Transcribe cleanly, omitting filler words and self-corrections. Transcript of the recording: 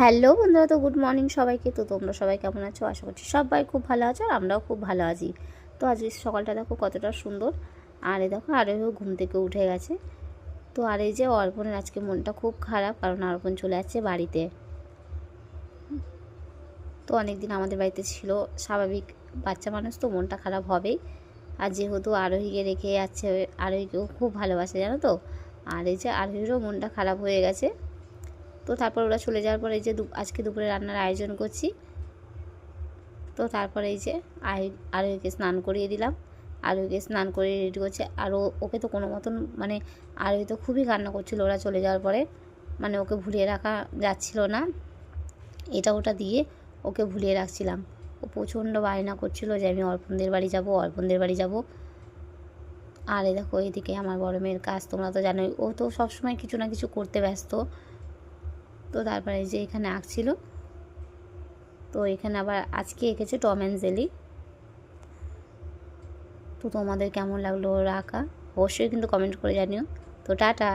Hello বন্ধুরা, তো good morning সবাইকে। তো তোমরা সবাই কেমন আছো? আশা করছি সবাই খুব ভালো আছো, আর আমরাও খুব ভালো আছি। তো আজ সকালটা দেখো কতটা সুন্দর। আর এই দেখো আরও ঘুম থেকে উঠে গেছে। তো আর এই যে অর্পণের আজকে মনটা খুব খারাপ, কারণ অর্পণ চলে যাচ্ছে বাড়িতে। তো অনেক দিন আমাদের বাড়িতে ছিল, স্বাভাবিক, বাচ্চা মানুষ তো মনটা খারাপ হবেই। আর যেহেতু আরোহীকে রেখে যাচ্ছে, আরোহীকেও খুব ভালোবাসে জানো তো। আর এই যে আরোহীরও মনটা খারাপ হয়ে গেছে। তো তারপর ওরা চলে যাওয়ার পরে যে আজকে দুপুরে রান্নার আয়োজন করছি। তো তারপরে এই যে আরোহীকে স্নান করিয়ে দিলাম। আরোহীকে স্নান করিয়ে রেডি করছে। আর ওকে তো কোনো মতন মানে আরোহী তো খুবই কান্না করছিল ওরা চলে যাওয়ার পরে, মানে ওকে ভুলিয়ে রাখা যাচ্ছিল না। এটা ওটা দিয়ে ওকে ভুলিয়ে রাখছিলাম। ও প্রচণ্ড বায়না করছিল যে আমি অর্পণদের বাড়ি যাব, অর্পণদের বাড়ি যাব। আর এই দেখো এইদিকে আমার বড় মেয়ের কাজ, তোমরা তো জানোই, ও তো সবসময় কিছু না কিছু করতে ব্যস্ত। তো তারপরে এই যে এখানে আঁকছিল। তো এখানে আবার আজকে এঁকেছে টম অ্যান্ড জেরি। তো তোমাদের কেমন লাগলো ওর আঁকা অবশ্যই কিন্তু কমেন্ট করে জানিও। তো টাটা।